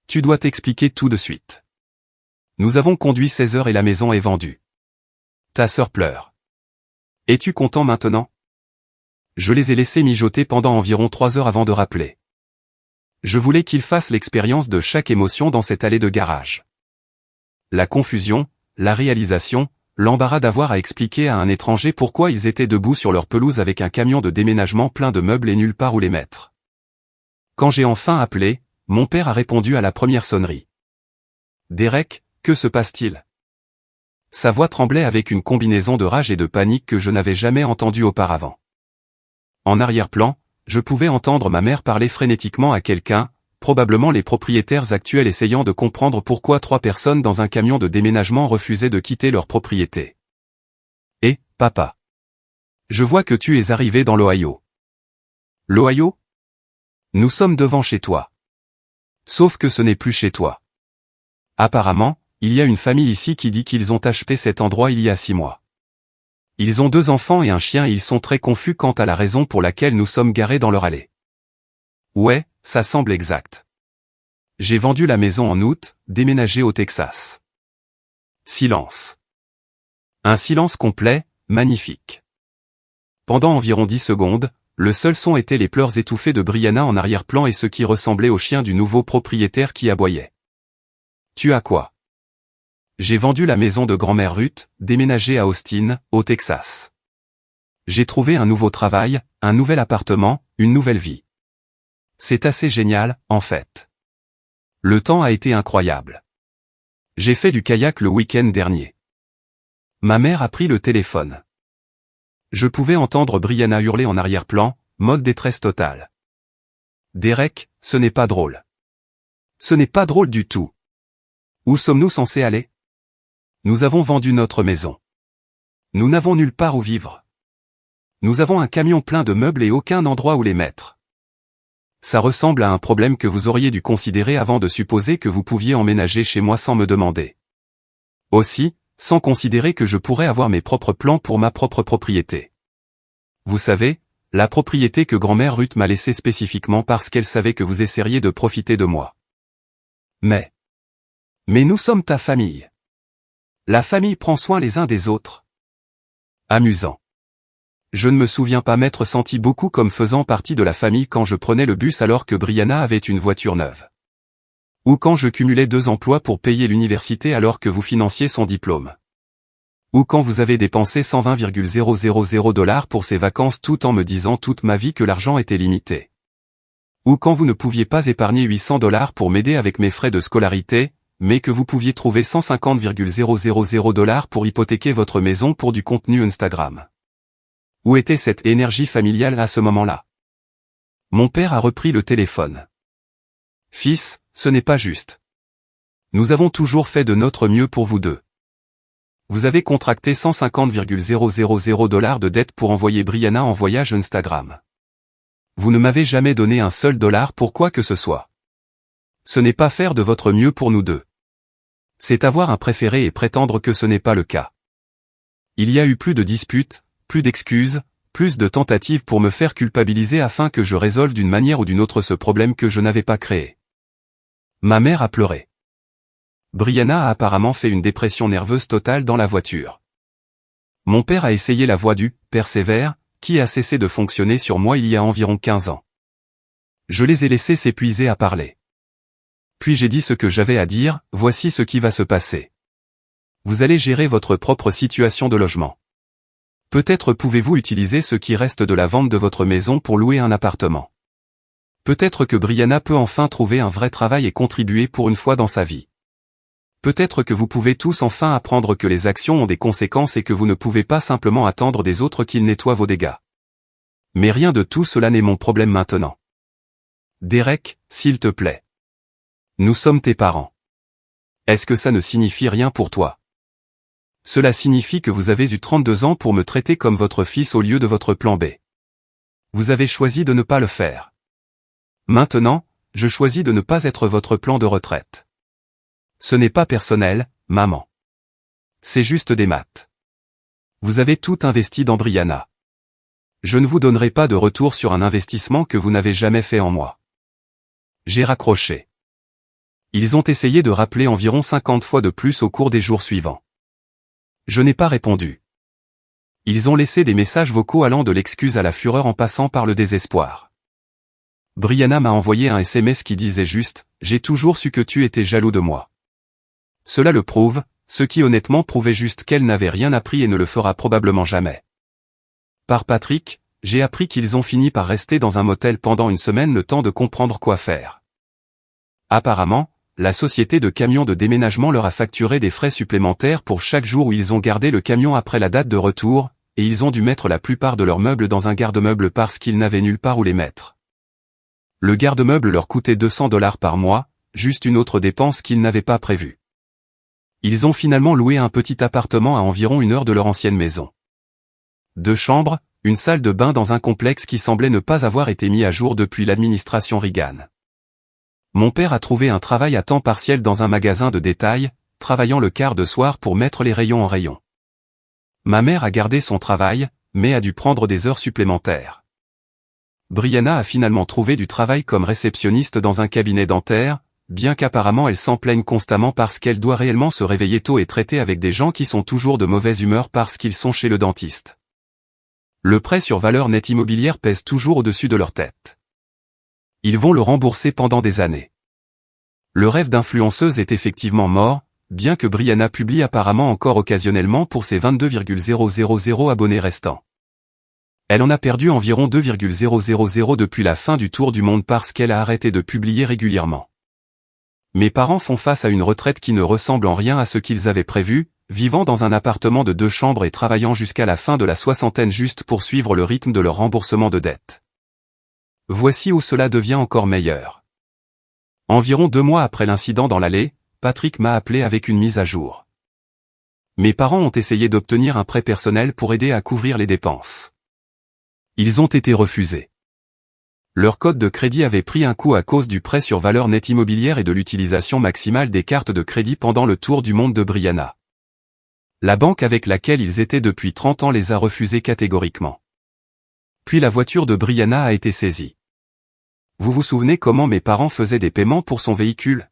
Tu dois t'expliquer tout de suite. Nous avons conduit 16 heures et la maison est vendue. Ta sœur pleure. Es-tu content maintenant? Je les ai laissés mijoter pendant environ 3 heures avant de rappeler. Je voulais qu'ils fassent l'expérience de chaque émotion dans cette allée de garage. La confusion, la réalisation, l'embarras d'avoir à expliquer à un étranger pourquoi ils étaient debout sur leur pelouse avec un camion de déménagement plein de meubles et nulle part où les mettre. Quand j'ai enfin appelé, mon père a répondu à la première sonnerie. Derek, que se passe-t-il? Sa voix tremblait avec une combinaison de rage et de panique que je n'avais jamais entendue auparavant. En arrière-plan, je pouvais entendre ma mère parler frénétiquement à quelqu'un, probablement les propriétaires actuels essayant de comprendre pourquoi 3 personnes dans un camion de déménagement refusaient de quitter leur propriété. Et, papa. Je vois que tu es arrivé dans l'Ohio. L'Ohio? Nous sommes devant chez toi. Sauf que ce n'est plus chez toi. Apparemment, il y a une famille ici qui dit qu'ils ont acheté cet endroit il y a 6 mois. Ils ont 2 enfants et un chien et ils sont très confus quant à la raison pour laquelle nous sommes garés dans leur allée. Ouais, ça semble exact. J'ai vendu la maison en août, déménagé au Texas. Silence. Un silence complet, magnifique. Pendant environ 10 secondes, le seul son était les pleurs étouffés de Brianna en arrière-plan et ce qui ressemblait au chien du nouveau propriétaire qui aboyait. Tu as quoi? J'ai vendu la maison de grand-mère Ruth, déménagé à Austin, au Texas. J'ai trouvé un nouveau travail, un nouvel appartement, une nouvelle vie. C'est assez génial, en fait. Le temps a été incroyable. J'ai fait du kayak le week-end dernier. Ma mère a pris le téléphone. Je pouvais entendre Brianna hurler en arrière-plan, mode détresse totale. Derek, ce n'est pas drôle. Ce n'est pas drôle du tout. Où sommes-nous censés aller? Nous avons vendu notre maison. Nous n'avons nulle part où vivre. Nous avons un camion plein de meubles et aucun endroit où les mettre. Ça ressemble à un problème que vous auriez dû considérer avant de supposer que vous pouviez emménager chez moi sans me demander. Aussi, sans considérer que je pourrais avoir mes propres plans pour ma propre propriété. Vous savez, la propriété que grand-mère Ruth m'a laissée spécifiquement parce qu'elle savait que vous essaieriez de profiter de moi. Mais nous sommes ta famille. La famille prend soin les uns des autres. Amusant. Je ne me souviens pas m'être senti beaucoup comme faisant partie de la famille quand je prenais le bus alors que Brianna avait une voiture neuve. Ou quand je cumulais 2 emplois pour payer l'université alors que vous financiez son diplôme. Ou quand vous avez dépensé 120,000 $ pour ses vacances tout en me disant toute ma vie que l'argent était limité. Ou quand vous ne pouviez pas épargner 800 $ pour m'aider avec mes frais de scolarité, mais que vous pouviez trouver 150,000 $ pour hypothéquer votre maison pour du contenu Instagram. Où était cette énergie familiale à ce moment-là? Mon père a repris le téléphone. Fils, ce n'est pas juste. Nous avons toujours fait de notre mieux pour vous deux. Vous avez contracté 150,000 $ de dette pour envoyer Brianna en voyage Instagram. Vous ne m'avez jamais donné un seul dollar pour quoi que ce soit. Ce n'est pas faire de votre mieux pour nous deux. C'est avoir un préféré et prétendre que ce n'est pas le cas. Il y a eu plus de disputes, plus d'excuses, plus de tentatives pour me faire culpabiliser afin que je résolve d'une manière ou d'une autre ce problème que je n'avais pas créé. Ma mère a pleuré. Brianna a apparemment fait une dépression nerveuse totale dans la voiture. Mon père a essayé la voie du « persévère », qui a cessé de fonctionner sur moi il y a environ 15 ans. Je les ai laissés s'épuiser à parler. Puis j'ai dit ce que j'avais à dire, voici ce qui va se passer. Vous allez gérer votre propre situation de logement. Peut-être pouvez-vous utiliser ce qui reste de la vente de votre maison pour louer un appartement. Peut-être que Brianna peut enfin trouver un vrai travail et contribuer pour une fois dans sa vie. Peut-être que vous pouvez tous enfin apprendre que les actions ont des conséquences et que vous ne pouvez pas simplement attendre des autres qu'ils nettoient vos dégâts. Mais rien de tout cela n'est mon problème maintenant. Derek, s'il te plaît. Nous sommes tes parents. Est-ce que ça ne signifie rien pour toi? Cela signifie que vous avez eu 32 ans pour me traiter comme votre fils au lieu de votre plan B. Vous avez choisi de ne pas le faire. Maintenant, je choisis de ne pas être votre plan de retraite. Ce n'est pas personnel, maman. C'est juste des maths. Vous avez tout investi dans Brianna. Je ne vous donnerai pas de retour sur un investissement que vous n'avez jamais fait en moi. J'ai raccroché. Ils ont essayé de rappeler environ 50 fois de plus au cours des jours suivants. Je n'ai pas répondu. Ils ont laissé des messages vocaux allant de l'excuse à la fureur en passant par le désespoir. Brianna m'a envoyé un SMS qui disait juste « J'ai toujours su que tu étais jaloux de moi ». Cela le prouve, ce qui honnêtement prouvait juste qu'elle n'avait rien appris et ne le fera probablement jamais. Par Patrick, j'ai appris qu'ils ont fini par rester dans un motel pendant une semaine le temps de comprendre quoi faire. Apparemment, la société de camions de déménagement leur a facturé des frais supplémentaires pour chaque jour où ils ont gardé le camion après la date de retour, et ils ont dû mettre la plupart de leurs meubles dans un garde-meubles parce qu'ils n'avaient nulle part où les mettre. Le garde-meubles leur coûtait 200 $ par mois, juste une autre dépense qu'ils n'avaient pas prévue. Ils ont finalement loué un petit appartement à environ 1 heure de leur ancienne maison. 2 chambres, une salle de bain dans un complexe qui semblait ne pas avoir été mis à jour depuis l'administration Reagan. Mon père a trouvé un travail à temps partiel dans un magasin de détail, travaillant le quart de soir pour mettre les rayons en rayon. Ma mère a gardé son travail, mais a dû prendre des heures supplémentaires. Brianna a finalement trouvé du travail comme réceptionniste dans un cabinet dentaire, bien qu'apparemment elle s'en plaigne constamment parce qu'elle doit réellement se réveiller tôt et traiter avec des gens qui sont toujours de mauvaise humeur parce qu'ils sont chez le dentiste. Le prêt sur valeur nette immobilière pèse toujours au-dessus de leur tête. Ils vont le rembourser pendant des années. Le rêve d'influenceuse est effectivement mort, bien que Brianna publie apparemment encore occasionnellement pour ses 22,000 abonnés restants. Elle en a perdu environ 2,000 depuis la fin du tour du monde parce qu'elle a arrêté de publier régulièrement. Mes parents font face à une retraite qui ne ressemble en rien à ce qu'ils avaient prévu, vivant dans un appartement de 2 chambres et travaillant jusqu'à la fin de la soixantaine juste pour suivre le rythme de leur remboursement de dette. Voici où cela devient encore meilleur. Environ 2 mois après l'incident dans l'allée, Patrick m'a appelé avec une mise à jour. Mes parents ont essayé d'obtenir un prêt personnel pour aider à couvrir les dépenses. Ils ont été refusés. Leur code de crédit avait pris un coup à cause du prêt sur valeur nette immobilière et de l'utilisation maximale des cartes de crédit pendant le tour du monde de Brianna. La banque avec laquelle ils étaient depuis 30 ans les a refusés catégoriquement. Puis la voiture de Brianna a été saisie. Vous vous souvenez comment mes parents faisaient des paiements pour son véhicule?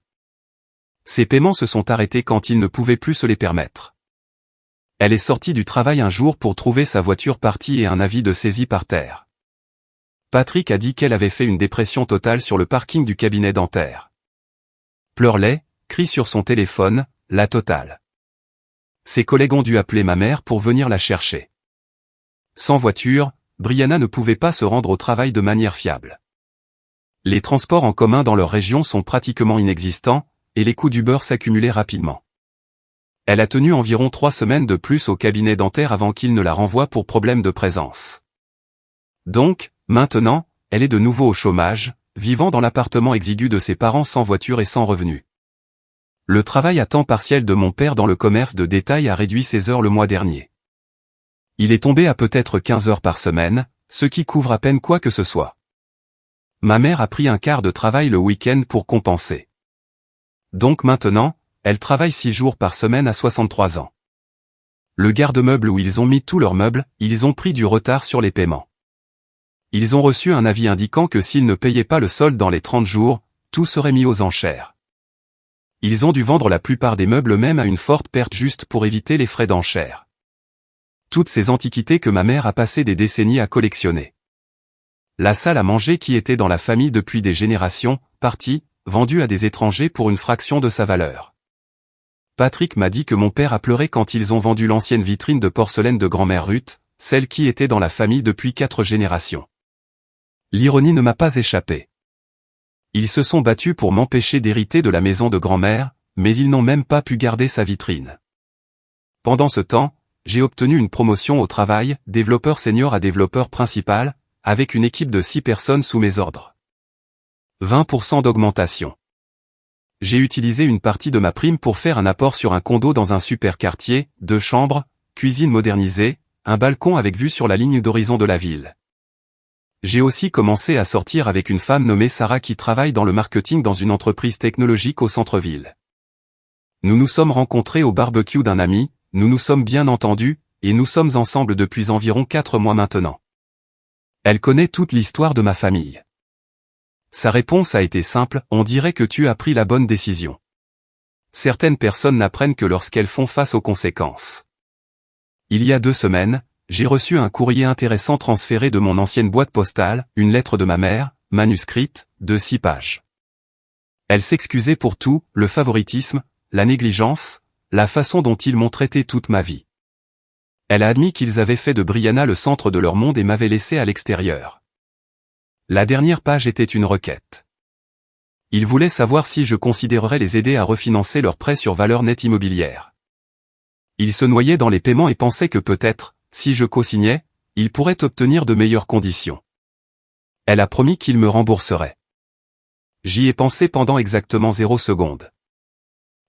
Ces paiements se sont arrêtés quand ils ne pouvaient plus se les permettre. Elle est sortie du travail un jour pour trouver sa voiture partie et un avis de saisie par terre. Patrick a dit qu'elle avait fait une dépression totale sur le parking du cabinet dentaire. Pleurlait, crie sur son téléphone, la totale. Ses collègues ont dû appeler ma mère pour venir la chercher. Sans voiture, Brianna ne pouvait pas se rendre au travail de manière fiable. Les transports en commun dans leur région sont pratiquement inexistants, et les coûts d'Uber s'accumulaient rapidement. Elle a tenu environ 3 semaines de plus au cabinet dentaire avant qu'il ne la renvoie pour problème de présence. Donc, maintenant, elle est de nouveau au chômage, vivant dans l'appartement exigu de ses parents sans voiture et sans revenus. Le travail à temps partiel de mon père dans le commerce de détail a réduit ses heures le mois dernier. Il est tombé à peut-être 15 heures par semaine, ce qui couvre à peine quoi que ce soit. Ma mère a pris un quart de travail le week-end pour compenser. Donc maintenant, elle travaille 6 jours par semaine à 63 ans. Le garde-meuble où ils ont mis tous leurs meubles, ils ont pris du retard sur les paiements. Ils ont reçu un avis indiquant que s'ils ne payaient pas le solde dans les 30 jours, tout serait mis aux enchères. Ils ont dû vendre la plupart des meubles même à une forte perte juste pour éviter les frais d'enchères. Toutes ces antiquités que ma mère a passé des décennies à collectionner. La salle à manger qui était dans la famille depuis des générations, partie, vendue à des étrangers pour une fraction de sa valeur. Patrick m'a dit que mon père a pleuré quand ils ont vendu l'ancienne vitrine de porcelaine de grand-mère Ruth, celle qui était dans la famille depuis 4 générations. L'ironie ne m'a pas échappé. Ils se sont battus pour m'empêcher d'hériter de la maison de grand-mère, mais ils n'ont même pas pu garder sa vitrine. Pendant ce temps, j'ai obtenu une promotion au travail, développeur senior à développeur principal, avec une équipe de 6 personnes sous mes ordres. 20% d'augmentation. J'ai utilisé une partie de ma prime pour faire un apport sur un condo dans un super quartier, 2 chambres, cuisine modernisée, un balcon avec vue sur la ligne d'horizon de la ville. J'ai aussi commencé à sortir avec une femme nommée Sarah qui travaille dans le marketing dans une entreprise technologique au centre-ville. Nous nous sommes rencontrés au barbecue d'un ami, nous nous sommes bien entendus, et nous sommes ensemble depuis environ 4 mois maintenant. Elle connaît toute l'histoire de ma famille. Sa réponse a été simple, on dirait que tu as pris la bonne décision. Certaines personnes n'apprennent que lorsqu'elles font face aux conséquences. Il y a 2 semaines, j'ai reçu un courrier intéressant transféré de mon ancienne boîte postale, une lettre de ma mère, manuscrite, de 6 pages. Elle s'excusait pour tout, le favoritisme, la négligence, la façon dont ils m'ont traité toute ma vie. Elle a admis qu'ils avaient fait de Brianna le centre de leur monde et m'avaient laissé à l'extérieur. La dernière page était une requête. Ils voulaient savoir si je considérerais les aider à refinancer leurs prêts sur valeur nette immobilière. Ils se noyaient dans les paiements et pensaient que peut-être, si je co-signais, ils pourraient obtenir de meilleures conditions. Elle a promis qu'il me rembourserait. J'y ai pensé pendant exactement 0 seconde.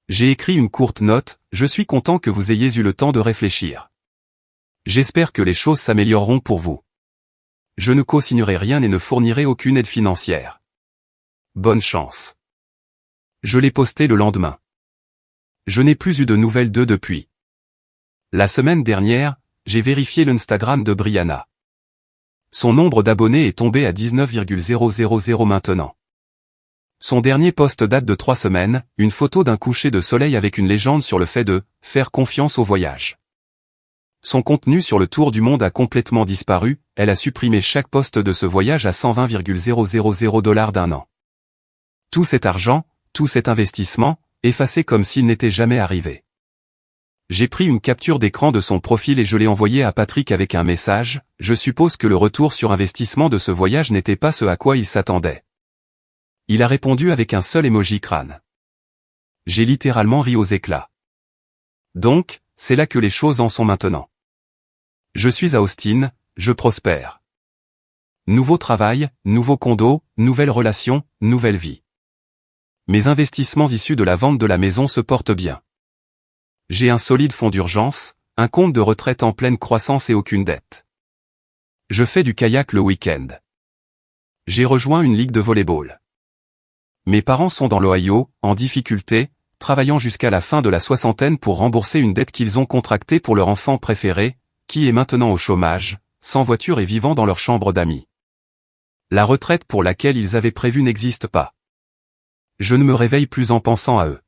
J'ai écrit une courte note, je suis content que vous ayez eu le temps de réfléchir. J'espère que les choses s'amélioreront pour vous. Je ne co-signerai rien et ne fournirai aucune aide financière. Bonne chance. Je l'ai posté le lendemain. Je n'ai plus eu de nouvelles d'eux depuis. La semaine dernière, j'ai vérifié l'Instagram de Brianna. Son nombre d'abonnés est tombé à 19,000 maintenant. Son dernier post date de 3 semaines, une photo d'un coucher de soleil avec une légende sur le fait de « faire confiance au voyage ». Son contenu sur le tour du monde a complètement disparu, elle a supprimé chaque post de ce voyage à 120,000 $ d'un an. Tout cet argent, tout cet investissement, effacé comme s'il n'était jamais arrivé. J'ai pris une capture d'écran de son profil et je l'ai envoyé à Patrick avec un message, je suppose que le retour sur investissement de ce voyage n'était pas ce à quoi il s'attendait. Il a répondu avec un seul emoji crâne. J'ai littéralement ri aux éclats. Donc, c'est là que les choses en sont maintenant. Je suis à Austin, je prospère. Nouveau travail, nouveau condo, nouvelle relation, nouvelle vie. Mes investissements issus de la vente de la maison se portent bien. J'ai un solide fonds d'urgence, un compte de retraite en pleine croissance et aucune dette. Je fais du kayak le week-end. J'ai rejoint une ligue de volley-ball. Mes parents sont dans l'Ohio, en difficulté, travaillant jusqu'à la fin de la soixantaine pour rembourser une dette qu'ils ont contractée pour leur enfant préféré, qui est maintenant au chômage, sans voiture et vivant dans leur chambre d'amis. La retraite pour laquelle ils avaient prévu n'existe pas. Je ne me réveille plus en pensant à eux.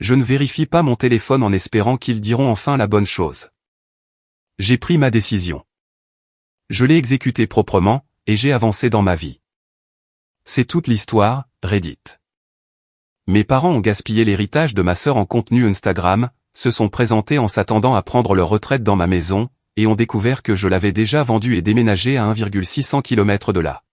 Je ne vérifie pas mon téléphone en espérant qu'ils diront enfin la bonne chose. J'ai pris ma décision. Je l'ai exécutée proprement, et j'ai avancé dans ma vie. C'est toute l'histoire, Reddit. Mes parents ont gaspillé l'héritage de ma sœur en contenu Instagram, se sont présentés en s'attendant à prendre leur retraite dans ma maison, et ont découvert que je l'avais déjà vendue et déménagée à 1,600 km de là.